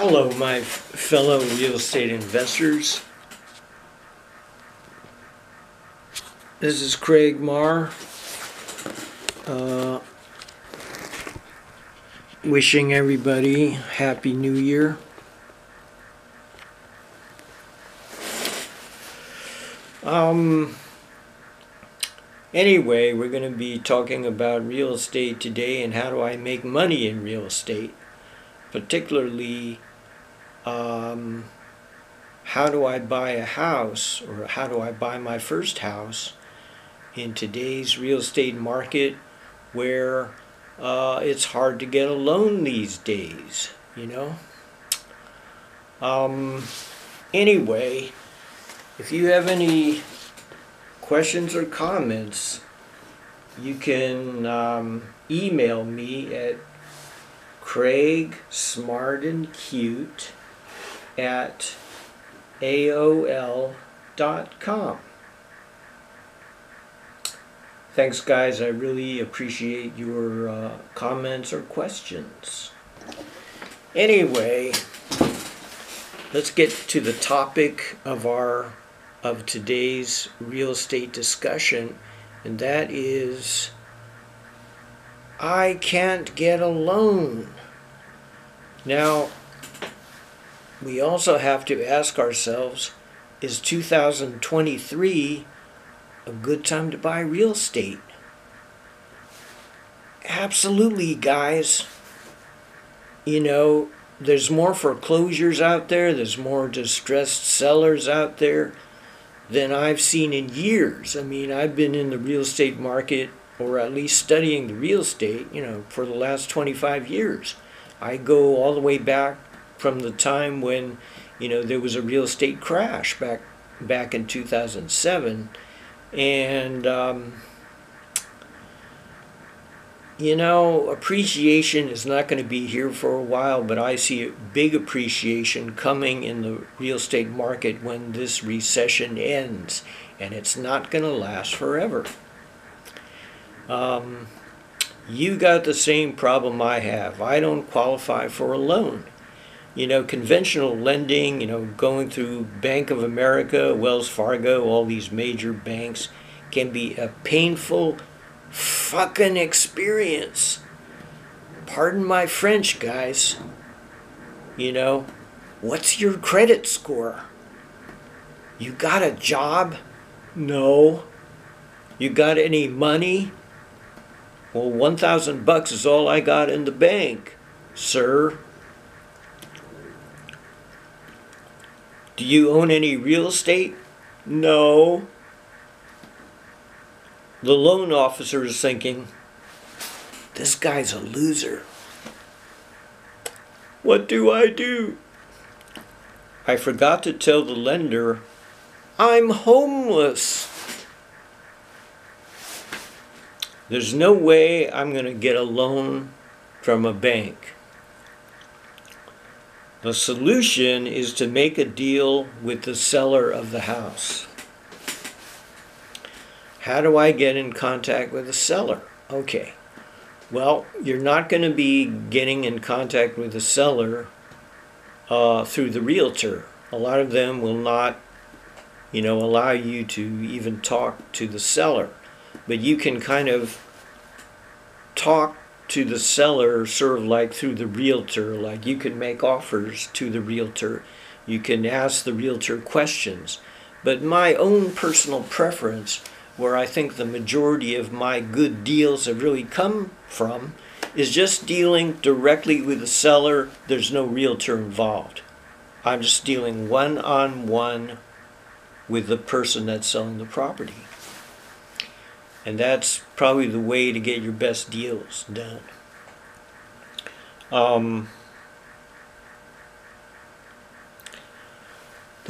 Hello, my fellow real estate investors. This is Craig Marr, wishing everybody Happy New Year. Anyway, we're going to be talking about real estate today and how do I make money in real estate, particularly how do I buy a house, or how do I buy my first house in today's real estate market where it's hard to get a loan these days, you know. Anyway, if you have any questions or comments, you can email me at craigsmartandcute@aol.com. Thanks, guys. I really appreciate your comments or questions. Anyway, let's get to the topic of today's real estate discussion, and that is I can't get a loan. Now, we also have to ask ourselves, is 2023 a good time to buy real estate? Absolutely, guys. You know, there's more foreclosures out there, there's more distressed sellers out there than I've seen in years. I mean, I've been in the real estate market, or at least studying the real estate, you know, for the last 25 years. I go all the way back from the time when, you know, there was a real estate crash back in 2007. And, you know, appreciation is not going to be here for a while, but I see a big appreciation coming in the real estate market when this recession ends, and it's not going to last forever. You got the same problem I have. I don't qualify for a loan. You know, conventional lending, you know, going through Bank of America, Wells Fargo, all these major banks can be a painful fucking experience. Pardon my French, guys. You know, what's your credit score? You got a job? No. You got any money? Well, $1,000 is all I got in the bank, sir. Do you own any real estate? No. The loan officer is thinking, this guy's a loser. What do I do? I forgot to tell the lender, I'm homeless. There's no way I'm going to get a loan from a bank. The solution is to make a deal with the seller of the house. How do I get in contact with the seller? Okay, well, you're not going to be getting in contact with the seller through the realtor. A lot of them will not, you know, allow you to even talk to the seller. But you can kind of talk to the seller sort of like through the realtor. Like you can make offers to the realtor. You can ask the realtor questions. But my own personal preference, where I think the majority of my good deals have really come from, is just dealing directly with the seller. There's no realtor involved. I'm just dealing one-on-one with the person that's selling the property. And that's probably the way to get your best deals done. The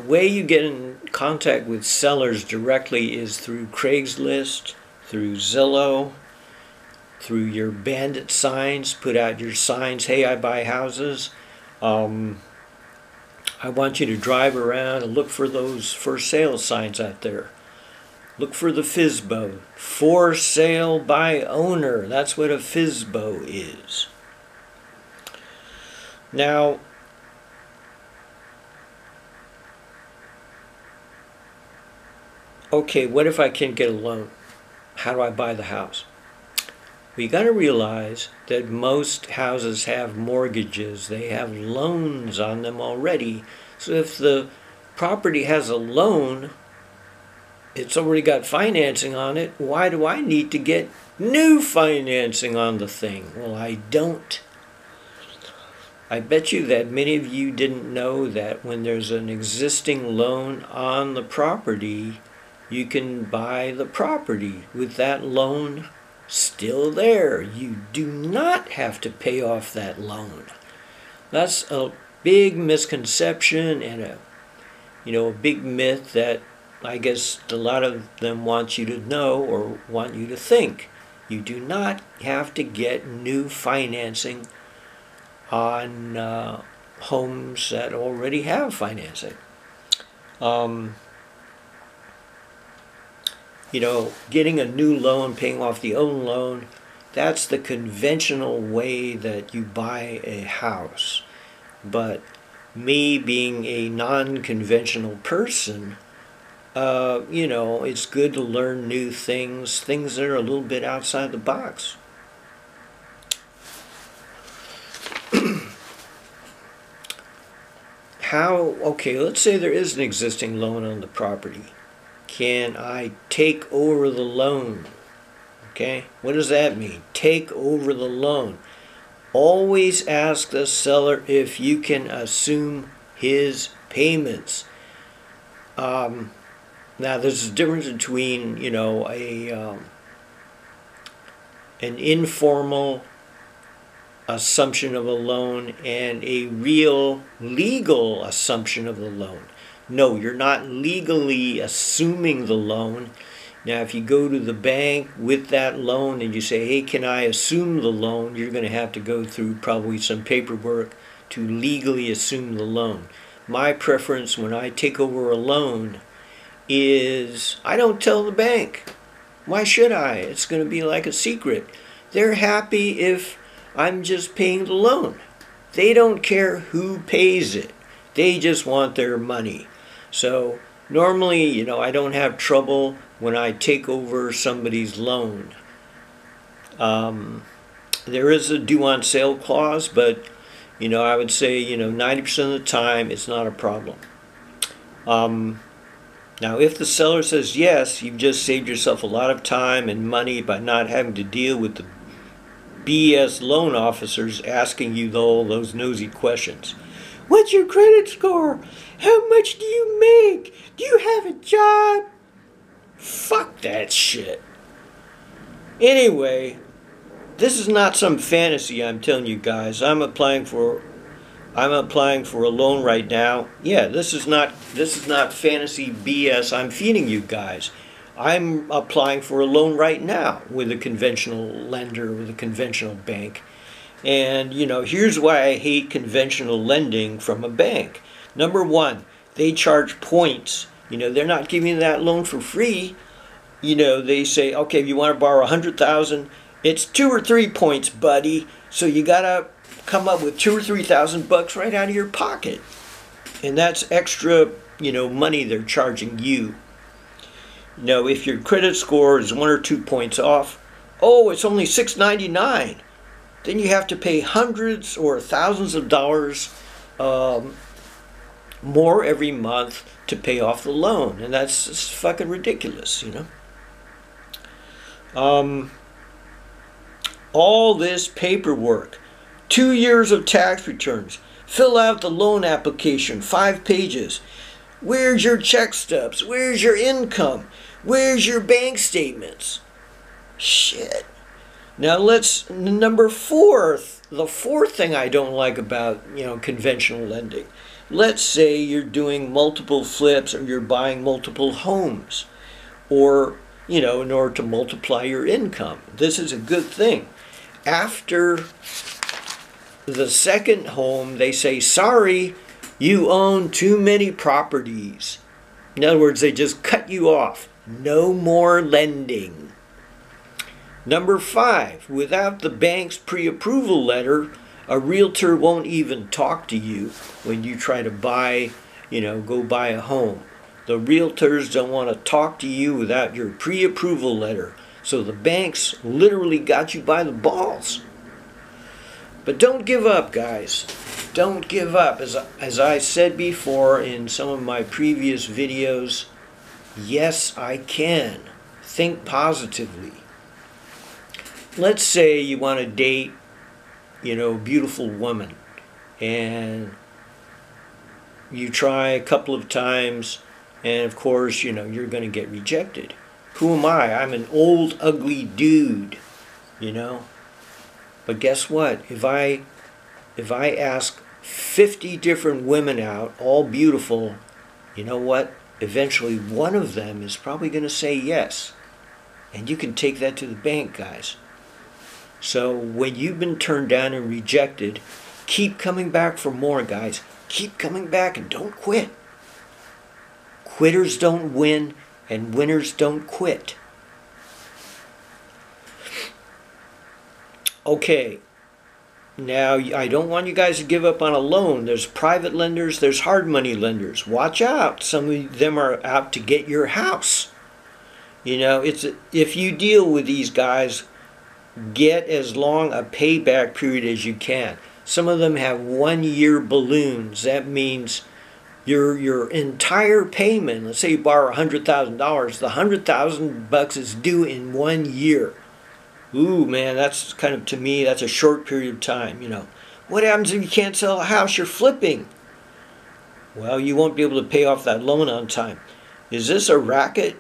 way you get in contact with sellers directly is through Craigslist, through Zillow, through your bandit signs. Put out your signs, hey, I buy houses. I want you to drive around and look for those for sale signs out there. Look for the FSBO, for sale by owner. That's what a FSBO is. Now, okay, what if I can't get a loan? How do I buy the house? We got to realize that most houses have mortgages. They have loans on them already. So if the property has a loan, it's already got financing on it. Why do I need to get new financing on the thing? Well, I don't. I bet you that many of you didn't know that when there's an existing loan on the property, you can buy the property with that loan still there. You do not have to pay off that loan. That's a big misconception and a big myth that I guess a lot of them want you to know or want you to think. You do not have to get new financing on homes that already have financing. Getting a new loan, paying off the old loan, that's the conventional way that you buy a house. But me being a non-conventional person, it's good to learn new things that are a little bit outside the box. Okay, let's say there is an existing loan on the property. Can I take over the loan? Okay, what does that mean? Take over the loan. Always ask the seller if you can assume his payments. Now, there's a difference between, an informal assumption of a loan and a real legal assumption of the loan. No, you're not legally assuming the loan. Now, if you go to the bank with that loan and you say, hey, can I assume the loan? You're going to have to go through probably some paperwork to legally assume the loan. My preference when I take over a loan is I don't tell the bank. Why should I? It's going to be like a secret. They're happy if I'm just paying the loan. They don't care who pays it. They just want their money. So normally, I don't have trouble when I take over somebody's loan. There is a due on sale clause, but I would say 90% of the time it's not a problem. Now, if the seller says yes, you've just saved yourself a lot of time and money by not having to deal with the BS loan officers asking you all those nosy questions. What's your credit score? How much do you make? Do you have a job? Fuck that shit. Anyway, this is not some fantasy I'm telling you guys. I'm applying for a loan right now. Yeah, this is not fantasy BS I'm feeding you guys. I'm applying for a loan right now with a conventional lender, with a conventional bank. And, here's why I hate conventional lending from a bank. Number one, they charge points. They're not giving you that loan for free. They say, okay, if you want to borrow $100,000, it's 2 or 3 points, buddy. So you got to come up with $2,000 or $3,000 right out of your pocket. And that's extra, money they're charging you. If your credit score is 1 or 2 points off, it's only $699. Then you have to pay hundreds or thousands of dollars more every month to pay off the loan. And that's just fucking ridiculous, All this paperwork, 2 years of tax returns, fill out the loan application, 5 pages. Where's your check stubs? Where's your income? Where's your bank statements? Shit. Now number 4, the fourth thing I don't like about, conventional lending. Let's say you're doing multiple flips or you're buying multiple homes or, in order to multiply your income. This is a good thing. After the second home, they say, sorry, you own too many properties. In other words, they just cut you off. No more lending. Number 5, without the bank's pre-approval letter, a realtor won't even talk to you when you try to buy, go buy a home. The realtors don't want to talk to you without your pre-approval letter. So the banks literally got you by the balls. But don't give up, guys. Don't give up. As I said before in some of my previous videos, yes, I can. Think positively. Let's say you want to date, a beautiful woman, and you try a couple of times, and of course, you're going to get rejected. Who am I? I'm an old, ugly dude, But guess what? If I ask 50 different women out, all beautiful, you know what? Eventually one of them is probably going to say yes. And you can take that to the bank, guys. So when you've been turned down and rejected, keep coming back for more, guys. Keep coming back and don't quit. Quitters don't win, and winners don't quit. Okay, now I don't want you guys to give up on a loan. There's private lenders, there's hard money lenders. Watch out. Some of them are out to get your house. If you deal with these guys, get as long a payback period as you can. Some of them have 1-year balloons. That means your entire payment, let's say you borrow $100,000, the $100,000 is due in 1 year. Ooh, man, that's kind of, to me, that's a short period of time, What happens if you can't sell a house you're flipping? Well, you won't be able to pay off that loan on time. Is this a racket?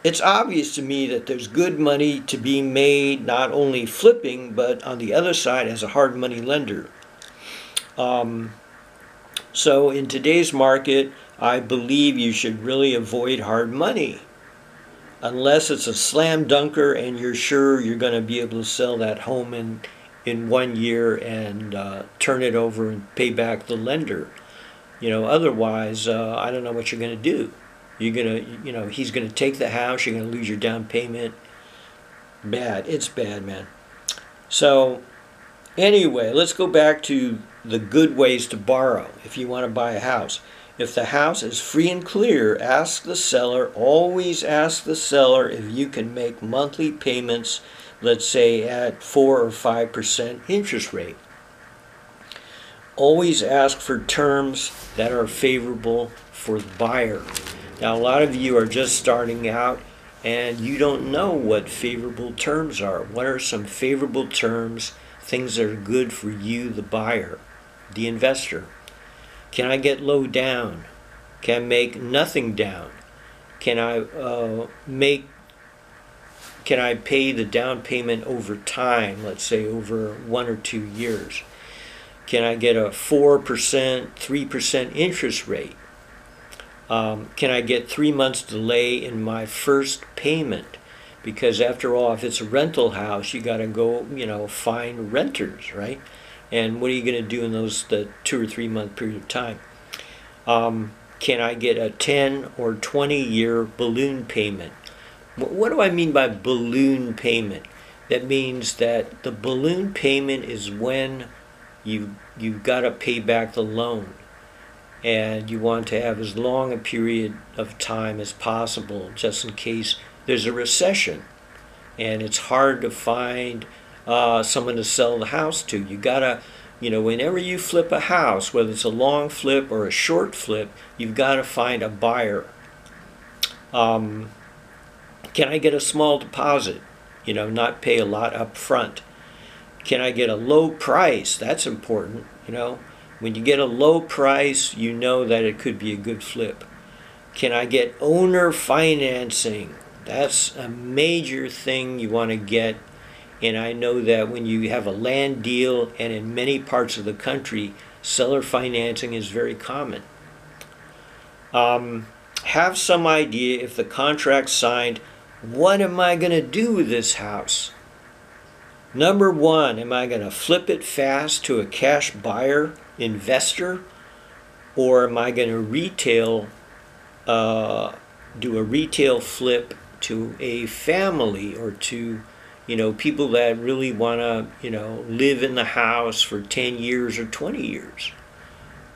It's obvious to me that there's good money to be made, not only flipping, but on the other side as a hard money lender. So in today's market, I believe you should really avoid hard money. Unless it's a slam dunker and you're sure you're going to be able to sell that home in 1 year and turn it over and pay back the lender. Otherwise, I don't know what you're going to do. You're going to, he's going to take the house, you're going to lose your down payment. Bad. It's bad, man. So anyway, let's go back to the good ways to borrow if you want to buy a house. If the house is free and clear, ask the seller, always ask the seller if you can make monthly payments, let's say at 4 or 5% interest rate. Always ask for terms that are favorable for the buyer. Now, a lot of you are just starting out and you don't know what favorable terms are. What are some favorable terms, things that are good for you, the buyer, the investor? Can I get low down? Can I make nothing down? Can I pay the down payment over time, let's say over 1 or 2 years? Can I get a 4%, 3% interest rate? Can I get 3 months delay in my first payment? Because after all, if it's a rental house, you got to go, find renters, right? And what are you going to do in the 2 or 3 month period of time? Can I get a 10 or 20 year balloon payment? What do I mean by balloon payment? That means that the balloon payment is when you've got to pay back the loan. And you want to have as long a period of time as possible, just in case there's a recession. And it's hard to find someone to sell the house to. You gotta, whenever you flip a house, whether it's a long flip or a short flip, you've got to find a buyer. Can I get a small deposit? Not pay a lot up front. Can I get a low price? That's important. When you get a low price, you know that it could be a good flip. Can I get owner financing? That's a major thing you want to get. And I know that when you have a land deal, and in many parts of the country, seller financing is very common. Have some idea, if the contract's signed, what am I going to do with this house? Number one, am I going to flip it fast to a cash buyer, investor? Or am I going to do a retail flip to a family, or to people that really want to live in the house for 10 years or 20 years?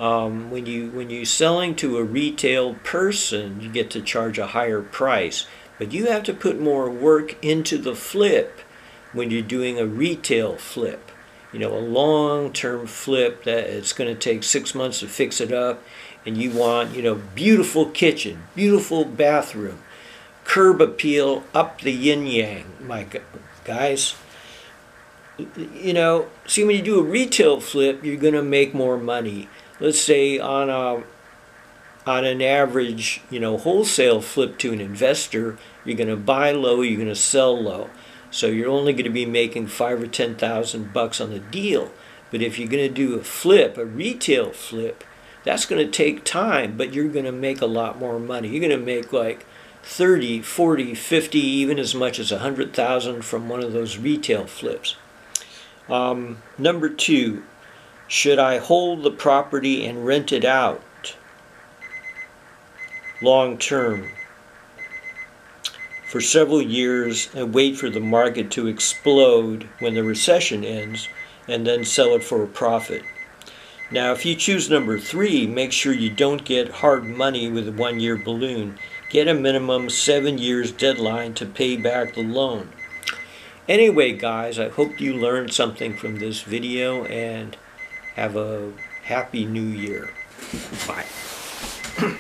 When you're selling to a retail person, you get to charge a higher price, but you have to put more work into the flip when you're doing a retail flip. You know, a long-term flip that it's going to take 6 months to fix it up, and you want, you know, beautiful kitchen, beautiful bathroom, curb appeal up the yin-yang, my guys. You know, see, when you do a retail flip, you're going to make more money. Let's say on an average, you know, wholesale flip to an investor, you're going to buy low, you're going to sell low. So you're only going to be making $5,000 or $10,000 on the deal. But if you're going to do a flip, a retail flip, that's going to take time, but you're going to make a lot more money. You're going to make like 30, 40, 50, even as much as 100,000 from one of those retail flips. Number 2, should I hold the property and rent it out long term for several years and wait for the market to explode when the recession ends and then sell it for a profit? Now, if you choose number 3, make sure you don't get hard money with a 1-year balloon. Get a minimum 7 years deadline to pay back the loan. Anyway, guys, I hope you learned something from this video, and have a happy new year. Bye.